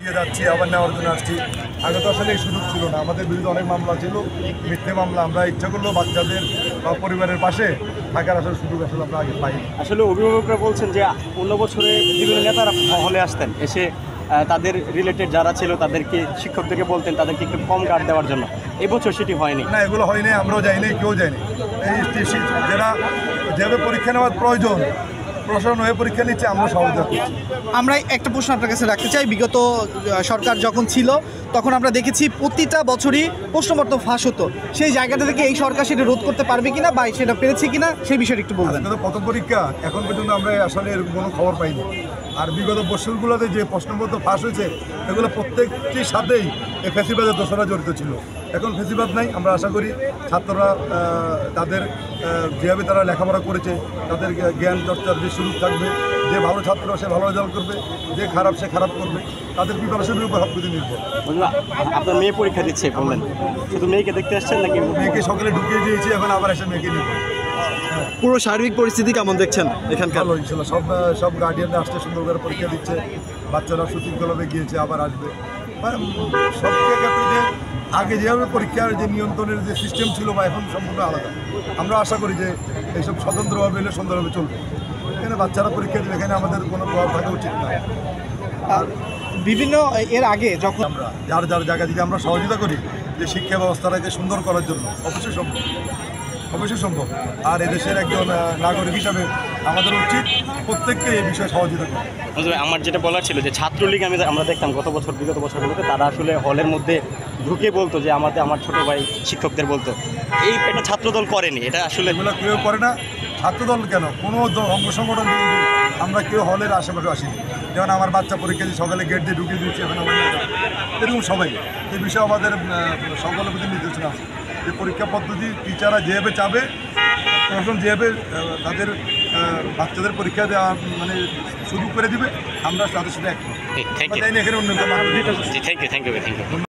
যাচ্ছি আবার নেওয়ার জন্য আসছি। আগে তো আসলে এই সুযোগ ছিল না, আমাদের বিরুদ্ধে অনেক মামলা ছিল, মিথ্যে মামলা। আমরা ইচ্ছা করলেও বাচ্চাদের বা পরিবারের পাশে থাকার আসলে সুযোগ আসলে আমরা আগে পাই। আসলে অভিভাবকরা বলছেন যে অন্য বছরে বিভিন্ন নেতারা হলে আসতেন, এসে তাদের রিলেটেড যারা ছিল তাদেরকে শিক্ষকদেরকে বলতেন তাদেরকে একটু কম কার্ড দেওয়ার জন্য। এবছর সেটি হয়নি। না, এগুলো হয়নি, আমরাও যাইনি, কেউ যায়নি। এই যারা যেভাবে পরীক্ষা নেওয়ার প্রয়োজন প্রশাসন হয়ে পরীক্ষা নিচ্ছে, আমরা সহযোগিতা করছি। আমরা একটা প্রশ্ন আপনার কাছে রাখতে চাই। বিগত সরকার যখন ছিল তখন আমরা দেখেছি প্রতিটা বছরই প্রশ্নপত্র ফাঁস হতো। সেই জায়গাটা থেকে এই সরকার সেটা রোধ করতে পারবে কিনা বা সেটা পেরেছে কিনা সেই বিষয়টা একটু বলবেন। প্রথম পরীক্ষা এখন পর্যন্ত আমরা আসলে এরকম কোনো খবর পাইনি। আর বিগত বছরগুলোতে যে প্রশ্নপত্র ফাঁস হয়েছে এগুলো প্রত্যেকটির সাথেই এই ফেসিবাদের দোষরা জড়িত ছিল। এখন ফেসিবাদ নাই। আমরা আশা করি ছাত্ররা তাদের যেভাবে তারা লেখাপড়া করেছে তাদের জ্ঞান চর্চার যে সুযোগ থাকবে। যে ভালো ছাত্র সে ভালো রেজাল্ট করবে, যে খারাপ সে খারাপ করবে। তাদের প্রিপারেশনের উপর সব কিছু নির্ভর। আপনার মেয়ে পরীক্ষা দিচ্ছে বললেন, শুধু মেয়েকে দেখতে আসছেন নাকি? মেয়েকে সকালে ঢুকিয়ে দিয়েছি, এখন আবার এসে মেয়েকে নিব। পুরো সার্বিক পরিস্থিতি কেমন দেখছেন এখানকার? ভালো ইনশাল্লাহ। সব গার্ডিয়ানরা আসছে, সুন্দর করে পরীক্ষা দিচ্ছে, বাচ্চারা সুশৃঙ্খলভাবে গিয়েছে, আবার আসবে। সব ক্ষেত্রে যে আগে যেভাবে পরীক্ষার যে নিয়ন্ত্রণের যে সিস্টেম ছিল বা এখন সম্পূর্ণ আলাদা। আমরা আশা করি যে এইসব স্বতন্ত্রভাবে এলে সুন্দরভাবে চলবে। এখানে বাচ্চারা পরীক্ষা দেবে, এখানে আমাদের কোনো প্রভাব থাকা উচিত না। আর বিভিন্ন এর আগে যখন আমরা যার জায়গায় যদি আমরা সহযোগিতা করি যে শিক্ষা ব্যবস্থাটাকে সুন্দর করার জন্য, অবশ্যই সম্ভব। আর এদেশের একজন নাগরিক হিসাবে আমাদের উচিত প্রত্যেককে এই বিষয়ে সহযোগিতা করা। আমার যেটা বলার ছিল যে ছাত্রলীগ আমরা দেখতাম বিগত বছরগুলোতে তারা আসলে হলের মধ্যে ঢুকে বলতো যে আমার ছোট ভাই শিক্ষকদের বলতো। এটা ছাত্রদল করেনি, এটা আসলে এগুলো কেউ করে না। ছাত্রদল কেন, কোনো অঙ্গ সংগঠন আমরা কেউ হলের আশেপাশে আসিনি। যেমন আমার বাচ্চা পরীক্ষা দিয়ে সকালে গেট দিয়ে ঢুকিয়ে দিচ্ছে, এখন আমার এরকম সবাই। এই বিষয়ে আমাদের সকলের প্রতি নির্দেশনা আছে যে পরীক্ষা পদ্ধতি টিচাররা যেভাবে চাবে, প্রশাসন যেভাবে তাদের বাচ্চাদের পরীক্ষা দেওয়া মানে শুরু করে দিবে, আমরা তাদের সাথে একমত। Thank you. এখানে অন্য থ্যাংক ইউ।